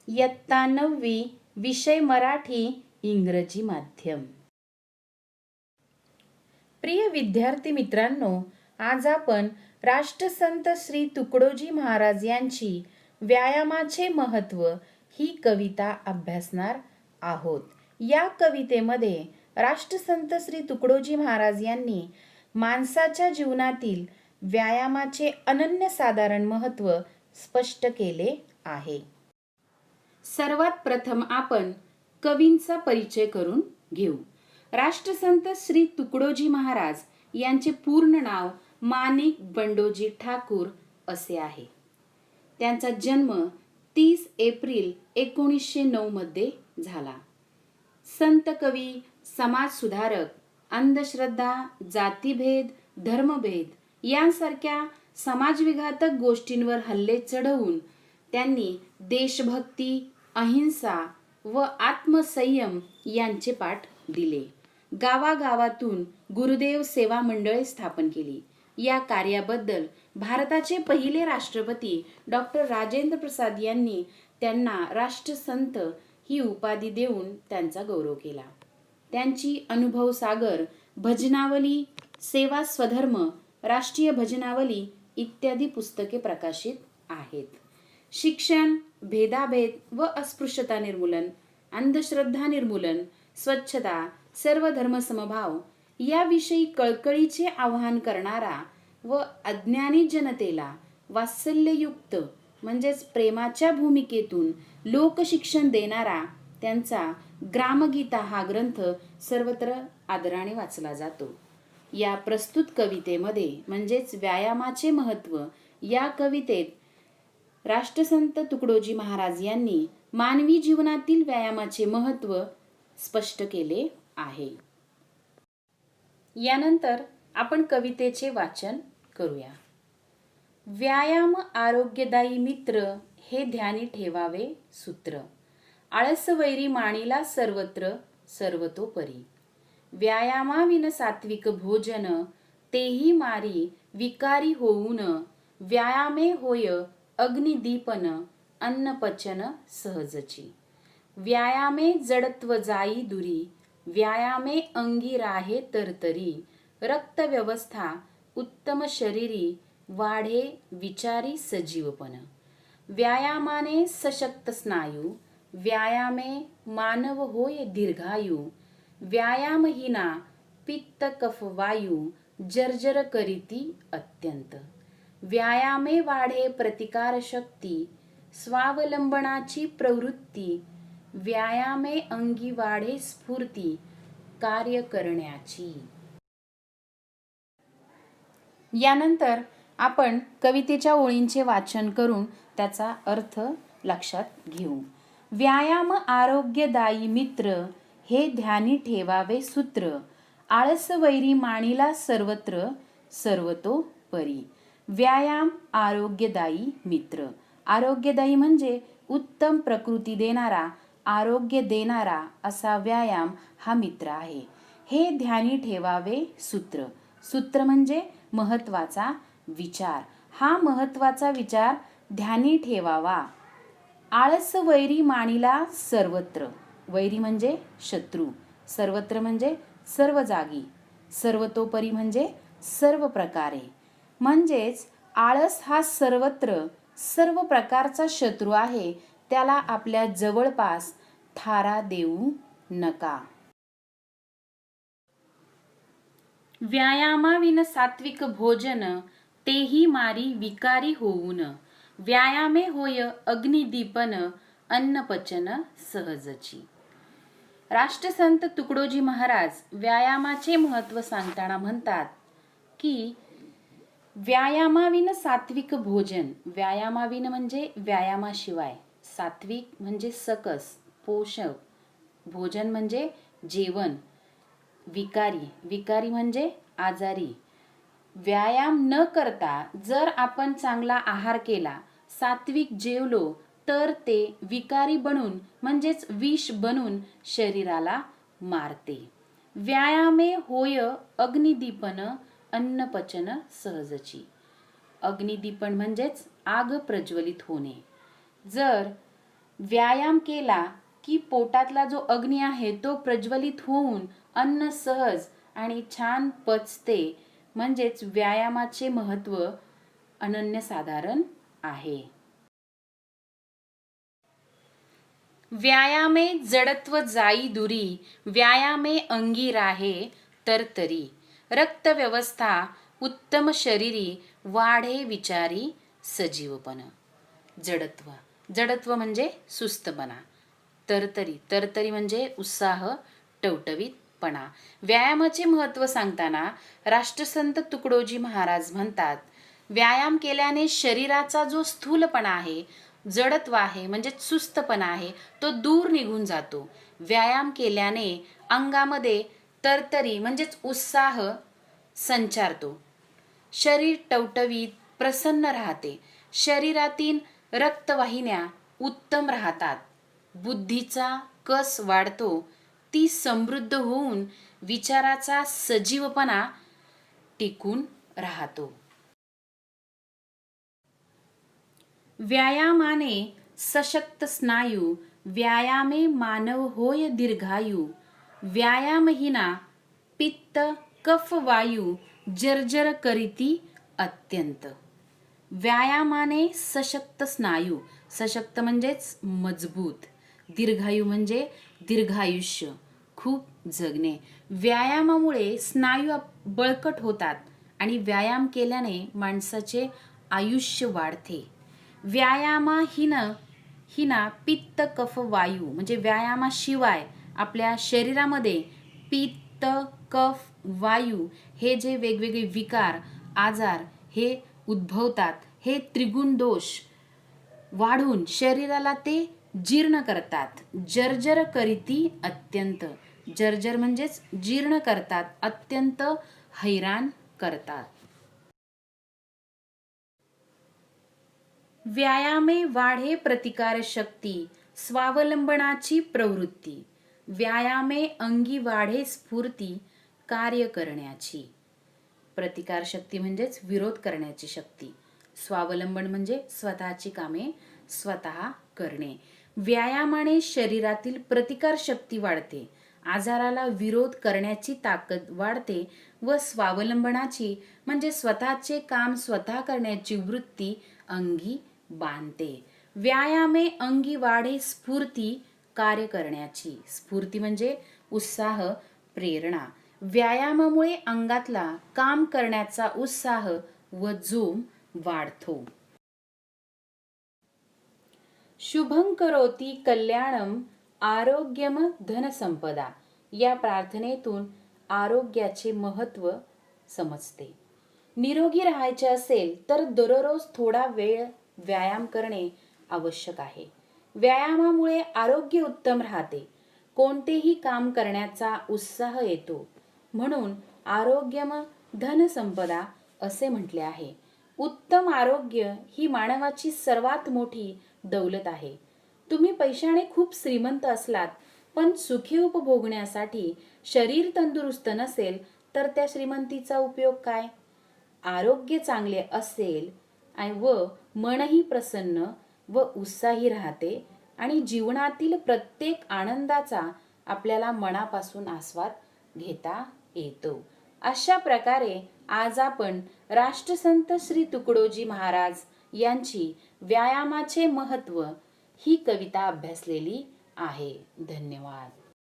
इयत्ता 9वी, विषय मराठी, इंग्रजी माध्यम. प्रिय विद्यार्थी मित्रांनो, आज आपण राष्ट्रसंत श्री तुकडोजी महाराज यांची व्यायामाचे महत्त्व ही कविता अभ्यासणार आहोत. या कवितेमध्ये राष्ट्रसंत श्री तुकडोजी महाराज यांनी माणसाच्या जीवनातील व्यायामाचे अनन्यसाधारण महत्त्व स्पष्ट केले आहे. सर्वात प्रथम आपण कवींचा परिचय करून घेऊ. राष्ट्रसंत श्री तुकडोजी महाराज यांचे पूर्ण नाव माणिक बंडोजी ठाकूर असे आहे. त्यांचा जन्म 30 एप्रिल 1909 मध्ये झाला. संत कवी, समाजसुधारक, अंधश्रद्धा, जातीभेद, धर्मभेद यांसारख्या समाजविघातक गोष्टींवर हल्ले चढवून त्यांनी देशभक्ती, अहिंसा व आत्मसंयम यांचे पाठ दिले. गावागावातून गुरुदेव सेवा मंडळे स्थापन केली. या कार्याबद्दल भारताचे पहिले राष्ट्रपती डॉक्टर राजेंद्र प्रसाद यांनी त्यांना राष्ट्रसंत ही उपाधी देऊन त्यांचा गौरव केला. त्यांची अनुभव सागर, भजनावली, सेवा स्वधर्म, राष्ट्रीय भजनावली इत्यादी पुस्तके प्रकाशित आहेत. शिक्षण, भेदाभेद व अस्पृश्यता निर्मूलन, अंधश्रद्धा निर्मूलन, स्वच्छता, सर्व धर्म समभाव याविषयी कळकळीचे आवाहन करणारा व अज्ञानी जनतेला वात्सल्ययुक्त म्हणजेच प्रेमाच्या भूमिकेतून लोकशिक्षण देणारा त्यांचा ग्रामगीता हा ग्रंथ सर्वत्र आदराने वाचला जातो. या प्रस्तुत कवितेमध्ये म्हणजेच व्यायामाचे महत्त्व या कवितेत राष्ट्रसंत तुकडोजी महाराज यांनी मानवी जीवनातील व्यायामाचे महत्त्व स्पष्ट केले आहे. यानंतर आपण कवितेचे वाचन करूया. व्यायाम आरोग्यदायी मित्र, हे ध्यानी ठेवावे सूत्र. आळस वैरी माणिला सर्वत्र, सर्वतोपरी. व्यायामाविन सात्विक भोजन, तेही मारी विकारी होऊन. व्यायामे होय अग्निदीपन, अन्नपचन सहजची. व्यायामे जडत्व जाई दुरी, व्यायामे अंगी राहे तरतरी. रक्तव्यवस्था उत्तम शरीरी, वाढे विचारी सजीवपण. व्यायामाने सशक्त स्नायू, व्यायामे मानव होय दीर्घायू. व्यायामहीना पित्त कफ वायू, जर्जर करीती अत्यंत. व्यायामे वाढे प्रतिकार शक्ती, स्वावलंबनाची प्रवृत्ती. व्यायामे अंगी वाढे स्फूर्ती, कार्य करण्याची. यानंतर आपण कवितेच्या ओळींचे वाचन करून त्याचा अर्थ लक्षात घेऊ. व्यायाम आरोग्यदायी मित्र, हे ध्यानी ठेवावे सूत्र. आळस वैरी माणिला सर्वत्र, सर्वतोपरी. व्यायाम आरोग्यदायी मित्र. आरोग्यदायी म्हणजे उत्तम प्रकृती देणारा, आरोग्य देणारा असा व्यायाम हा मित्र आहे. हे ध्यानी ठेवावे सूत्र. सूत्र म्हणजे महत्त्वाचा विचार. हा महत्त्वाचा विचार ध्यानी ठेवावा. आळस वैरी माणिला सर्वत्र. वैरी म्हणजे शत्रू, सर्वत्र म्हणजे सर्व जागी, सर्वतोपरी म्हणजे सर्व प्रकारे. म्हणजेच आळस हा सर्वत्र सर्व प्रकारचा शत्रू आहे. त्याला आपल्या जवळपास थारा देऊ नका. व्यायामाविन सात्विक भोजन, तेही मारी विकारी होऊन. व्यायामे होय अग्निदीपन, अन्नपचन सहजची. राष्ट्रसंत तुकडोजी महाराज व्यायामाचे महत्त्व सांगताना म्हणतात की व्यायामाविन सात्विक भोजन. व्यायामाविन म्हणजे व्यायामाशिवाय, सात्विक म्हणजे सकस, पोषक, भोजन म्हणजे जेवण, विकारी, विकारी म्हणजे आजारी. व्यायाम न करता जर आपण चांगला आहार केला, सात्विक जेवलो, तर ते विकारी बनून म्हणजेच विष बनून शरीराला मारते. व्यायामे होय अग्निदीपन, अन्नपचन सहजची. अग्निदीपन म्हणजेच आग प्रज्वलित होणे. जर व्यायाम केला की पोटातला जो अग्नी आहे तो प्रज्वलित होऊन अन्न सहज आणि छान पचते. म्हणजेच व्यायामाचे महत्त्व अनन्यसाधारण आहे. व्यायामे जडत्व जाई दुरी, व्यायामे अंगी राहे तरतरी. रक्तव्यवस्था उत्तम शरीरी, वाढे विचारी सजीवपण. जडत्व म्हणजे सुस्तपणा. तरतरी म्हणजे उत्साह, टवटवीतपणा. व्यायामाचे महत्त्व सांगताना राष्ट्रसंत तुकडोजी महाराज म्हणतात, व्यायाम केल्याने शरीराचा जो स्थूलपणा आहे, जडत्व आहे म्हणजे सुस्तपणा आहे, तो दूर निघून जातो. व्यायाम केल्याने अंगामध्ये तरतरी म्हणजेच उत्साह संचारतो. शरीर टवटवीत प्रसन्न राहते. शरीरातील रक्तवाहिन्या उत्तम राहतात. बुद्धीचा कस वाढतो. ती समृद्ध होऊन विचाराचा सजीवपणा टिकून राहतो. व्यायामाने सशक्त स्नायू, व्यायामे मानव होय दीर्घायू. व्यायामहीना पित्त कफ वायू, जर्जर करीती अत्यंत. व्यायामाने सशक्त स्नायू, सशक्त म्हणजेच मजबूत, दीर्घायू म्हणजे दीर्घायुष्य, खूप जगणे. व्यायामामुळे स्नायू बळकट होतात आणि व्यायाम केल्याने माणसाचे आयुष्य वाढते. व्यायामाहीना पित्त कफ वायू म्हणजे व्यायामाशिवाय आपल्या शरीरामध्ये पित्त कफ वायू हे जे वेगवेगळे विकार आजार हे उद्भवतात, हे त्रिगुण दोष वाढून शरीराला ते जीर्ण करतात. जर्जर करीती अत्यंत, जर्जर म्हणजेच जीर्ण करतात, अत्यंत हैराण करतात. व्यायामे वाढे प्रतिकार शक्ती, स्वावलंबनाची प्रवृत्ती. व्यायामे अंगी वाढे स्फूर्ती, कार्य करण्याची. प्रतिकार शक्ती म्हणजेच विरोध करण्याची शक्ती. स्वावलंबन म्हणजे स्वतःची कामे स्वतः करणे. व्यायामाने शरीरातील प्रतिकार शक्ती वाढते, आजाराला विरोध करण्याची ताकद वाढते व स्वावलंबनाची म्हणजे स्वतःचे काम स्वतः करण्याची वृत्ती अंगी बांधते. व्यायामे अंगी वाढे स्फूर्ती, कार्य करण्याची. स्फूर्ती म्हणजे उत्साह, प्रेरणा. व्यायामामुळे अंगातला काम करण्याचा उत्साह व जोम वाढतो. शुभं करोति कल्याणम आरोग्यम धनसंपदा. या प्रार्थनेतून आरोग्याचे महत्त्व समजते. निरोगी राहायचे असेल तर दररोज थोडा वेळ व्यायाम करणे आवश्यक आहे. व्यायामामुळे आरोग्य उत्तम राहते. कोणतेही काम करण्याचा उत्साह येतो. म्हणून आरोग्यम धनसंपदा असे म्हटले आहे. उत्तम आरोग्य ही मानवाची सर्वात मोठी दौलत आहे. तुम्ही पैशाने खूप श्रीमंत असलात पण सुखी उपभोगण्यासाठी शरीर तंदुरुस्त नसेल तर त्या श्रीमंतीचा उपयोग काय? आरोग्य चांगले असेल व मनही प्रसन्न व उत्साही राहते आणि जीवनातील प्रत्येक आनंदाचा आपल्याला मनापासून आस्वाद घेता येतो. अशा प्रकारे आज आपण राष्ट्रसंत श्री तुकडोजी महाराज यांची व्यायामाचे महत्त्व ही कविता अभ्यासलेली आहे. धन्यवाद.